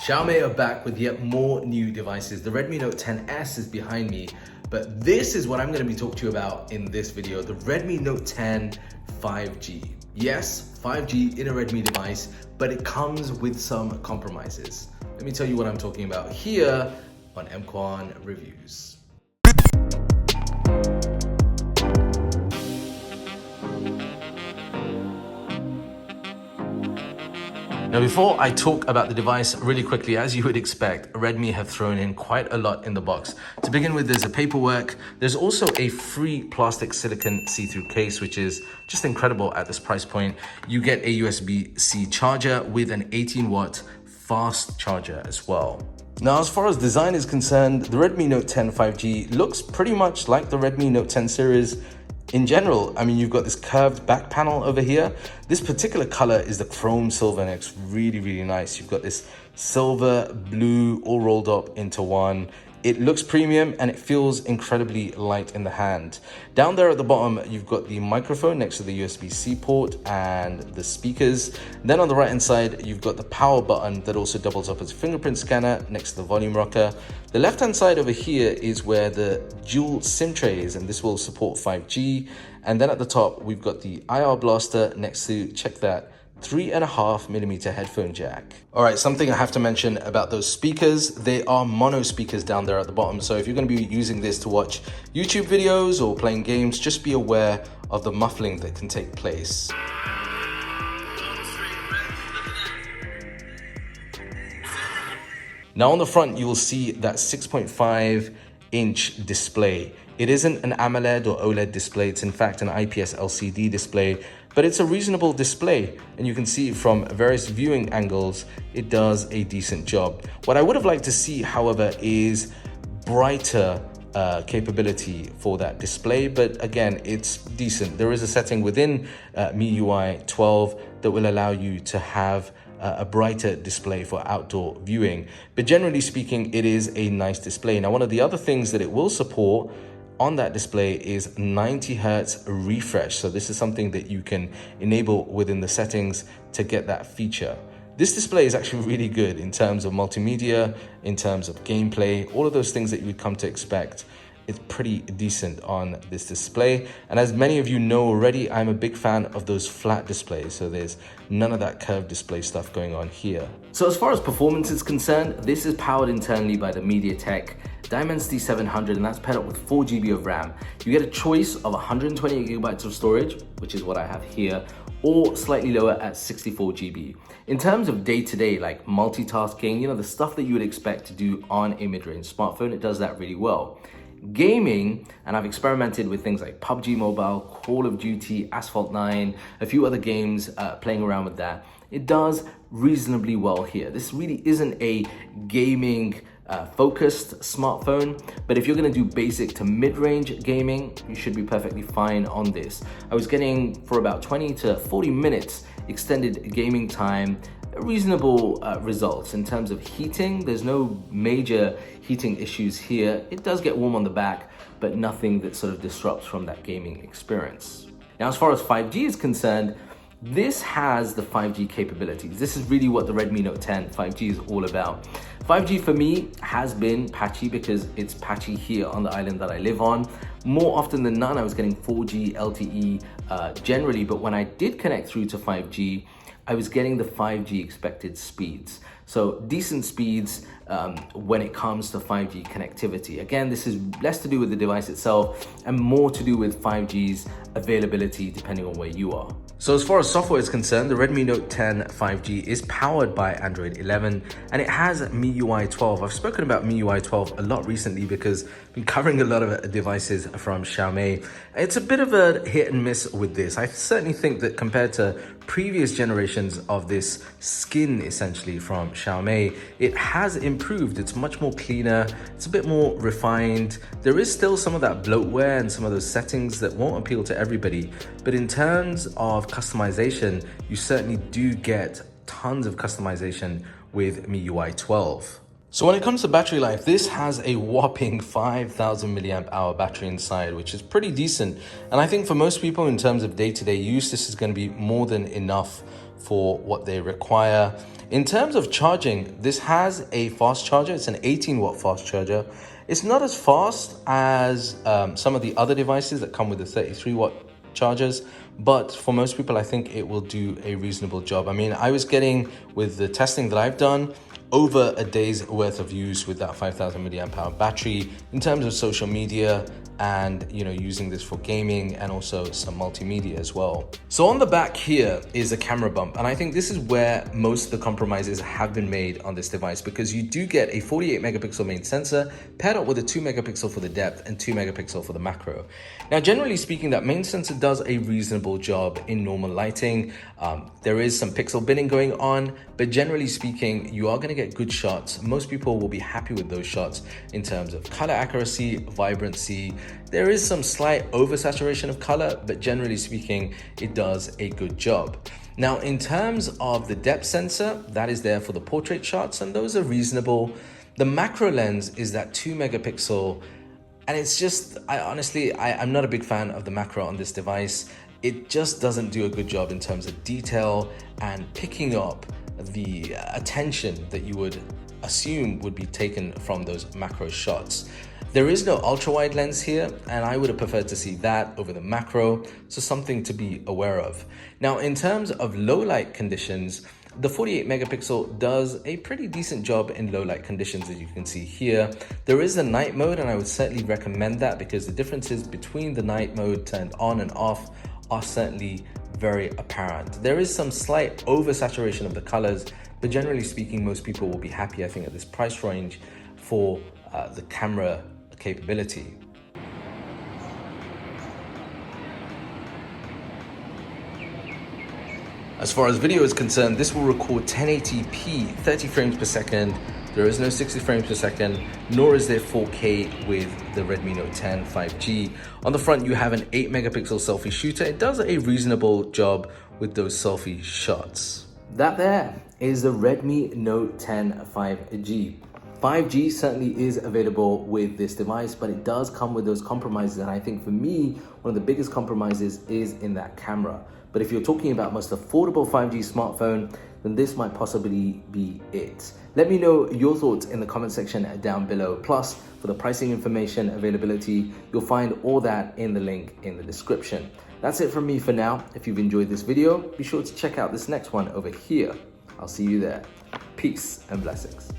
Xiaomi are back with yet more new devices. The Redmi Note 10S is behind me, but this is what I'm going to be talking to you about in this video, the Redmi Note 10 5G. Yes, 5G in a Redmi device, but it comes with some compromises. Let me tell you what I'm talking about here on EMKWAN Reviews. Now, before I talk about the device really quickly, as you would expect, Redmi have thrown in quite a lot in the box. To begin with, there's the paperwork. There's also a free plastic silicone see-through case, which is just incredible at this price point. You get a USB-C charger with an 18-watt fast charger as well. Now, as far as design is concerned, the Redmi Note 10 5G looks pretty much like the Redmi Note 10 series in general. I mean, you've got this curved back panel over here. This particular color is the chrome silver, and it's really, really nice. You've got this silver, blue, all rolled up into one. It looks premium and it feels incredibly light in the hand. Down there at the bottom, you've got the microphone next to the USB-C port and the speakers. Then on the right-hand side, you've got the power button that also doubles up as a fingerprint scanner next to the volume rocker. The left-hand side over here is where the dual SIM tray is, and this will support 5G. And then at the top, we've got the IR blaster next to, check that, 3.5mm headphone jack. All right, something I have to mention about those speakers, they are mono speakers down there at the bottom. So if you're going to be using this to watch YouTube videos or playing games, just be aware of the muffling that can take place. Now on the front, you will see that 6.5-inch display. It isn't an AMOLED or OLED display. It's in fact an IPS LCD display, but it's a reasonable display. And you can see from various viewing angles, it does a decent job. What I would have liked to see, however, is brighter capability for that display. But again, it's decent. There is a setting within MIUI 12 that will allow you to have a brighter display for outdoor viewing. But generally speaking, it is a nice display. Now, one of the other things that it will support on that display is 90 Hertz refresh. So this is something that you can enable within the settings to get that feature. This display is actually really good in terms of multimedia, in terms of gameplay, all of those things that you would come to expect. It's pretty decent on this display. And as many of you know already, I'm a big fan of those flat displays. So there's none of that curved display stuff going on here. So as far as performance is concerned, this is powered internally by the MediaTek Dimensity 700, and that's paired up with 4 GB of RAM. You get a choice of 128 GB of storage, which is what I have here, or slightly lower at 64 GB. In terms of day-to-day, like multitasking, you know, the stuff that you would expect to do on a mid-range smartphone, it does that really well. Gaming, and I've experimented with things like PUBG Mobile, Call of Duty, Asphalt 9, a few other games, playing around with that. It does reasonably well here. This really isn't a gaming focused smartphone, but if you're going to do basic to mid-range gaming, you should be perfectly fine on this. I was getting, for about 20 to 40 minutes extended gaming time, reasonable results. In terms of heating, there's no major heating issues here. It does get warm on the back, but nothing that sort of disrupts from that gaming experience. Now, as far as 5G is concerned, this has the 5G capabilities. This is really what the Redmi Note 10 5G is all about. 5G for me has been patchy because it's patchy here on the island that I live on. More often than not, I was getting 4G LTE generally, but when I did connect through to 5G, I was getting the 5G expected speeds. So decent speeds when it comes to 5G connectivity. Again, this is less to do with the device itself and more to do with 5G's availability depending on where you are. So as far as software is concerned, the Redmi Note 10 5G is powered by Android 11 and it has MIUI 12. I've spoken about MIUI 12 a lot recently because I've been covering a lot of devices from Xiaomi. It's a bit of a hit and miss with this. I certainly think that compared to previous generations of this skin, essentially from Xiaomi, it has improved. It's much more cleaner. It's a bit more refined. There is still some of that bloatware and some of those settings that won't appeal to everybody. But in terms of customization, you certainly do get tons of customization with MIUI 12. So when it comes to battery life, this has a whopping 5,000 milliamp hour battery inside, which is pretty decent. And I think for most people in terms of day-to-day use, this is going to be more than enough for what they require. In terms of charging, this has a fast charger. It's an 18-watt fast charger. It's not as fast as some of the other devices that come with the 33-watt chargers, but for most people, I think it will do a reasonable job. I mean, I was getting, with the testing that I've done, over a day's worth of use with that 5,000 milliamp hour battery in terms of social media and, you know, using this for gaming and also some multimedia as well. So on the back here is a camera bump, and I think this is where most of the compromises have been made on this device, because you do get a 48 megapixel main sensor paired up with a 2 megapixel for the depth and 2 megapixel for the macro. Now, generally speaking, that main sensor does a reasonable job in normal lighting. There is some pixel binning going on, but generally speaking, you are going to get good shots. Most people will be happy with those shots in terms of color accuracy, vibrancy. There is some slight oversaturation of color, but generally speaking, it does a good job. Now, in terms of the depth sensor, that is there for the portrait shots, and those are reasonable. The macro lens is that 2 megapixel, and it's just, I'm not a big fan of the macro on this device. It just doesn't do a good job in terms of detail and picking up the attention that you would assume would be taken from those macro shots. There is no ultra wide lens here, and I would have preferred to see that over the macro, so something to be aware of. Now, in terms of low light conditions, the 48 megapixel does a pretty decent job in low light conditions, as you can see here. There is a night mode, and I would certainly recommend that, because the differences between the night mode turned on and off are certainly very apparent. There is some slight oversaturation of the colors, but generally speaking, most people will be happy, I think, at this price range for the camera capability. As far as video is concerned, this will record 1080p, 30 frames per second. There is no 60 frames per second, nor is there 4K with the Redmi Note 10 5G. On the front, you have an 8 megapixel selfie shooter. It does a reasonable job with those selfie shots. That there is the Redmi Note 10 5G. 5G certainly is available with this device, but it does come with those compromises. And I think for me, one of the biggest compromises is in that camera. But if you're talking about most affordable 5G smartphone, then this might possibly be it. Let me know your thoughts in the comment section down below. Plus, for the pricing information, availability, you'll find all that in the link in the description. That's it from me for now. If you've enjoyed this video, be sure to check out this next one over here. I'll see you there. Peace and blessings.